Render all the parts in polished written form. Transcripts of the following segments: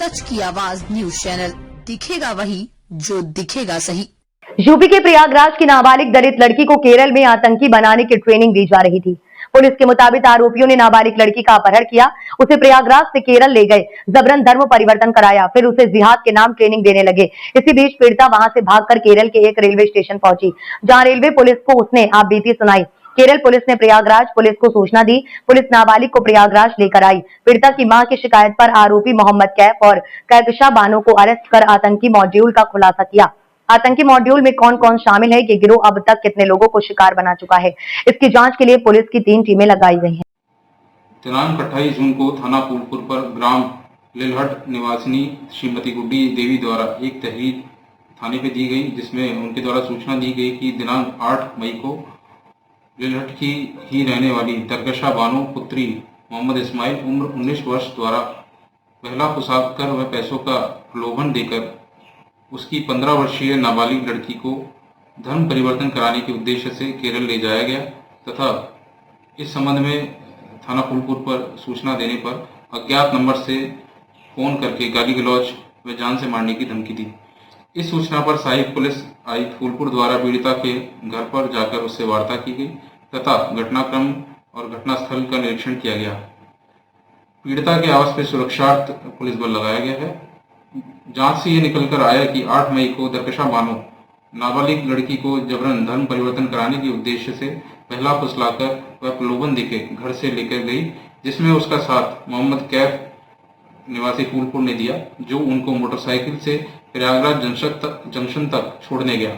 सच की आवाज news channel, दिखेगा वही जो दिखेगा सही। यूपी के प्रयागराज की नाबालिग दलित लड़की को केरल में आतंकी बनाने की ट्रेनिंग दी जा रही थी। पुलिस के मुताबिक आरोपियों ने नाबालिग लड़की का अपहरण किया, उसे प्रयागराज से केरल ले गए, जबरन धर्म परिवर्तन कराया, फिर उसे जिहाद के नाम ट्रेनिंग देने लगे। इसी बीच पीड़िता वहां से भागकर केरल के एक रेलवे स्टेशन पहुंची, जहां रेलवे पुलिस को उसने आपबीती सुनाई। केरल पुलिस ने प्रयागराज पुलिस को सूचना दी। पुलिस नाबालिग को प्रयागराज लेकर आई। पीड़िता की मां की शिकायत पर आरोपी मोहम्मद कैफ और कहकशा बानो को अरेस्ट कर आतंकी मॉड्यूल का खुलासा किया। आतंकी मॉड्यूल में कौन कौन शामिल है, ये गिरोह अब तक कितने लोगों को शिकार बना चुका है, इसकी जांच के लिए पुलिस की 3 टीमें लगाई गई हैं। दिनांक 28 जून को थाना फूलपुर पर ग्राम लिलहट निवासिनी श्रीमती गुड्डी देवी द्वारा एक तहरीर थाने पे दी गई, जिसमें उनके द्वारा सूचना दी गई कि दिनांक 8 मई को लिलहट की ही रहने वाली दरकशा बानो पुत्री मोहम्मद इस्माइल उम्र 19 वर्ष द्वारा पहला फंसा कर वह पैसों का प्रलोभन देकर उसकी 15 वर्षीय नाबालिग लड़की को धर्म परिवर्तन कराने के उद्देश्य से केरल ले जाया गया तथा इस संबंध में थाना फूलपुर पर सूचना देने पर अज्ञात नंबर से फोन करके गाली गलौज व जान से मारने की धमकी दी। इस सूचना पर सहायक पुलिस आयुक्त फूलपुर द्वारा पीड़िता के घर पर जाकर उससे वार्ता की गई तथा घटनाक्रम और घटनास्थल का निरीक्षण किया गया। पीड़िता के आवास पर सुरक्षार्थ पुलिस बल लगाया गया है। जांच से ये निकलकर आया कि 8 मई को दरकशा बानो नाबालिग लड़की को जबरन धर्म परिवर्तन कराने के उद्देश्य से पहला फुसलाकर वह प्रलोभन देके घर से लेकर गई, जिसमें उसका साथ मोहम्मद कैफ निवासी फूलपुर ने दिया, जो उनको मोटरसाइकिल से प्रयागराज जंक्शन तक छोड़ने गया।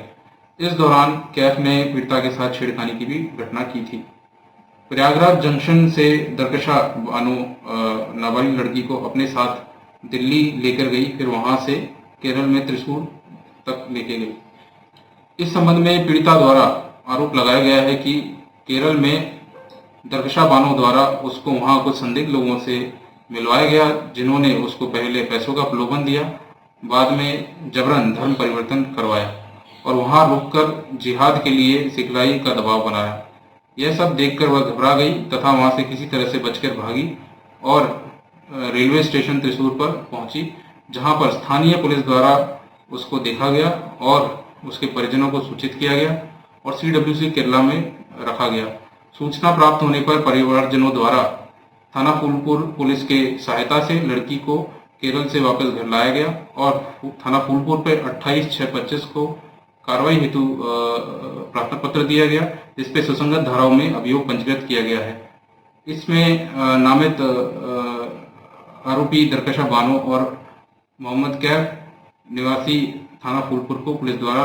इस दौरान कैफ ने पीड़िता के साथ छेड़खानी की भी घटना की थी। प्रयागराज जंक्शन से दरकशा बानो नाबालिग लड़की को अपने साथ दिल्ली लेकर गई, फिर वहां से केरल में त्रिशूल तक लेके गई। इस संबंध में पीड़िता द्वारा आरोप लगाया गया है कि केरल में दरकशा बानो द्वारा उसको वहां कुछ संदिग्ध लोगों से मिलवाया गया, जिन्होंने उसको पहले पैसों का प्रलोभन दिया, बाद में जबरन धर्म परिवर्तन करवाया और वहां रुककर जिहाद के लिए सिखलाई का दबाव बनाया। यह सब देखकर वह घबरा गई तथा वहां से किसी तरह से बचकर भागी और रेलवे स्टेशन त्रिशूर पर पहुंची, जहां पर स्थानीय पुलिस द्वारा उसको देखा गया और उसके परिजनों को सूचित किया गया और CWC केरला में रखा गया। सूचना प्राप्त होने पर परिवारजनों द्वारा थाना फूलपुर पुलिस के सहायता से लड़की को केरल से वापस घर लाया गया और थाना फूलपुर पर 28/6/25 को कार्रवाई हेतु प्रार्थना पत्र दिया गया, जिसपे सुसंगत धाराओं में अभियोग पंजीकृत किया गया है। इसमें नामित आरोपी दरकशा बानो और मोहम्मद कैफ निवासी थाना फूलपुर को पुलिस द्वारा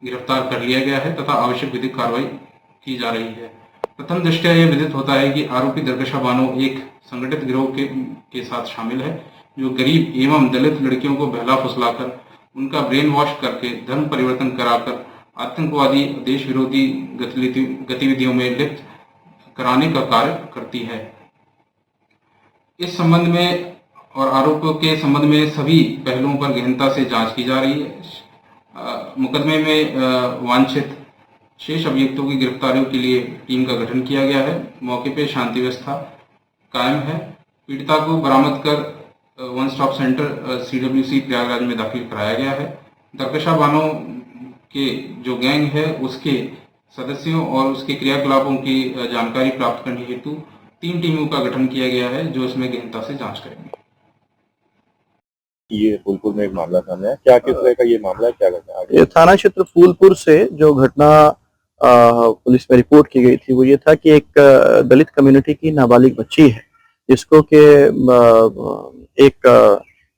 गिरफ्तार कर लिया गया है तथा आवश्यक विधिक कार्रवाई की जा रही है। प्रथम दृष्टया यह विदित होता है कि आरोपी दरकशा बानो एक संगठित गिरोह के साथ शामिल है, जो गरीब एवं दलित लड़कियों को बहला फुसलाकर उनका ब्रेन वॉश करके धर्म परिवर्तन कराकर आतंकवादी देश विरोधी गतिविधियों में लिप्त कराने का कार्य करती है। इस संबंध में और आरोपों के संबंध में सभी पहलुओं पर गहनता से जांच की जा रही है। मुकदमे में वांछित शेष अभियुक्तों की गिरफ्तारियों के लिए टीम का गठन किया गया है। मौके पर शांति व्यवस्था कायम है। पीड़िता को बरामद कर one stop centre CWC Prayagraj में दाखिल कराया गया है। दरकशा बानो के जो गैंग है उसके सदस्यों और उसके क्रियाकलापों की जानकारी प्राप्त करने हेतु 3 टीमों का गठन किया गया है, जो इसमें गहनता से जांच करेंगे। ये फूलपुर में एक मामला सामने है, क्या किस तरह का ये मामला है, क्या घटना है? ये थाना क्षेत्र फूलपुर से जो घटना पुलिस में रिपोर्ट की गई थी वो ये था कि एक दलित कम्युनिटी की नाबालिग बच्ची है, जिसको के एक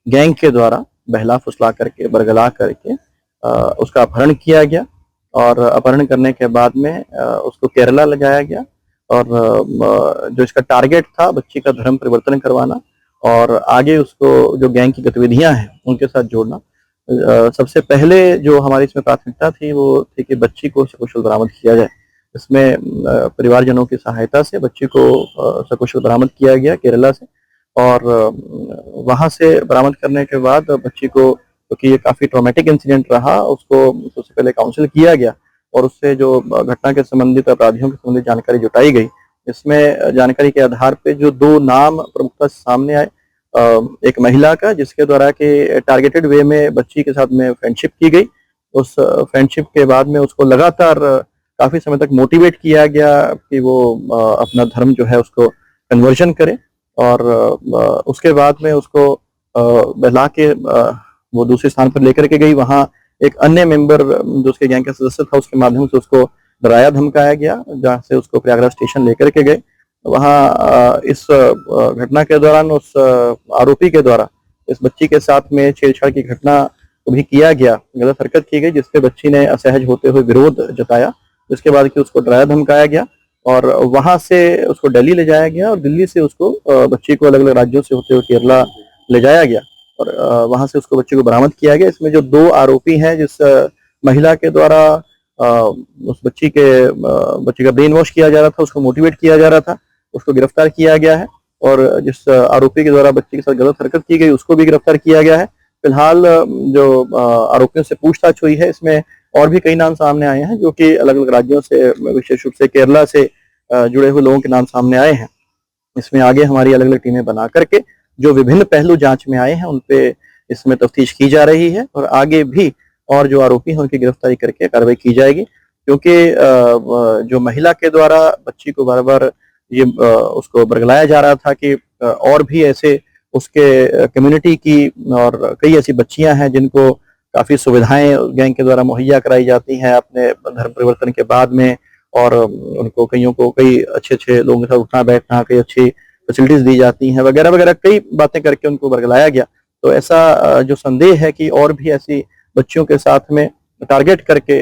गैंग के द्वारा बहला फुसला करके बरगला करके उसका अपहरण किया गया और अपहरण करने के बाद में उसको केरला ले जाया गया और जो इसका टारगेट था बच्ची का धर्म परिवर्तन करवाना और आगे उसको जो गैंग की गतिविधियां हैं उनके साथ जोड़ना। सबसे पहले जो हमारी इसमें प्राथमिकता थी वो थी कि बच्ची को सकुशल बरामद किया जाए। इसमें परिवारजनों की सहायता से बच्ची को सकुशल बरामद किया गया केरला से और वहां से बरामद करने के बाद बच्ची को, क्योंकि ये काफी ट्रॉमेटिक इंसिडेंट रहा, उसको सबसे पहले काउंसिल किया गया और उससे जो घटना के संबंधित अपराधियों के संबंधित जानकारी जुटाई गई। इसमें जानकारी के आधार पे जो 2 नाम प्रमुखता से सामने आए, एक महिला का, जिसके द्वारा कि टारगेटेड वे में बच्ची के साथ में फ्रेंडशिप की गई। उस फ्रेंडशिप के बाद में उसको लगातार काफी समय तक मोटिवेट किया गया कि वो अपना धर्म जो है उसको कन्वर्जन करे, और उसके बाद में उसको बहला के वो दूसरे स्थान पर लेकर के गई। वहां एक अन्य मेंबर जो उसके गैंग का सदस्य था, उसके माध्यम से उसको डराया धमकाया गया, जहां से उसको प्रयागराज स्टेशन लेकर के गए। वहां इस घटना के दौरान उस आरोपी के द्वारा इस बच्ची के साथ में छेड़छाड़ की घटना को भी किया गया, गलत हरकत की गई, जिसपे बच्ची ने असहज होते हुए विरोध जताया। जिसके बाद कि उसको डराया धमकाया गया और वहां से उसको दिल्ली ले जाया गया, और दिल्ली से उसको बच्ची को अलग अलग राज्यों से होते हुए केरला ले जाया गया, और वहां से उसको बच्ची को बरामद किया गया। इसमें जो 2 आरोपी हैं, जिस महिला के द्वारा उस बच्ची का ब्रेन वॉश किया जा रहा था, उसको मोटिवेट किया जा रहा था, उसको गिरफ्तार किया गया है। और जिस आरोपी के द्वारा बच्ची के साथ गलत हरकत की गई, उसको भी गिरफ्तार किया गया है। फिलहाल जो आरोपियों से पूछताछ हुई है, इसमें और भी कई नाम सामने आए हैं, जो कि अलग अलग राज्यों से, विशेष रूप से केरला से जुड़े हुए लोगों के नाम सामने आए हैं। इसमें आगे हमारी अलग अलग टीमें बना करके जो विभिन्न पहलू जांच में आए हैं, उन पे इसमें तफ्तीश की जा रही है, और आगे भी और जो आरोपी हैं उनकी गिरफ्तारी करके कार्रवाई की जाएगी। क्योंकि जो महिला के द्वारा बच्ची को बार बार ये उसको बरगलाया जा रहा था कि और भी ऐसे उसके कम्युनिटी की और कई ऐसी बच्चियां हैं जिनको काफी सुविधाएं गैंग के द्वारा मुहैया कराई जाती हैं अपने धर्म परिवर्तन के बाद में, और उनको कईयों को कई अच्छे लोगों के साथ उठना बैठना, कई अच्छी फैसिलिटीज दी जाती हैं, वगैरह वगैरह कई बातें करके उनको बरगलाया गया। तो ऐसा जो संदेह है कि और भी ऐसी बच्चियों के साथ में टारगेट करके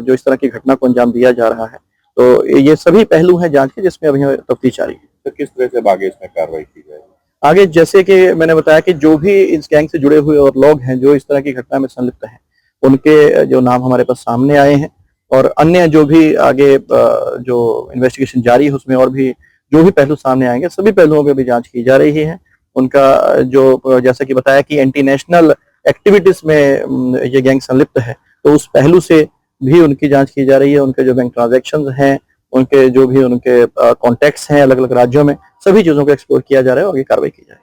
जो इस तरह की घटना को अंजाम दिया जा रहा है, तो ये सभी पहलू हैं जांच के, जिसमें अभी तफ्तीश जारी है। तो किस तरह से आगे इसमें कार्रवाई की जाएगी? आगे जैसे कि मैंने बताया कि जो भी इस गैंग से जुड़े हुए और लोग हैं जो इस तरह की घटना में संलिप्त हैं, उनके जो नाम हमारे पास सामने आए हैं, और अन्य जो भी आगे जो इन्वेस्टिगेशन जारी है उसमें और भी जो भी पहलू सामने आएंगे, सभी पहलुओं पे भी जांच की जा रही है। उनका जो जैसा कि बताया कि एंटी नेशनल एक्टिविटीज में ये गैंग संलिप्त है, तो उस पहलू से भी उनकी जांच की जा रही है। उनके जो बैंक ट्रांजैक्शंस हैं, उनके जो भी उनके कॉन्टैक्ट्स हैं अलग अलग राज्यों में, सभी चीजों को एक्सप्लोर किया जा रहा है और आगे कार्रवाई की जाएगी।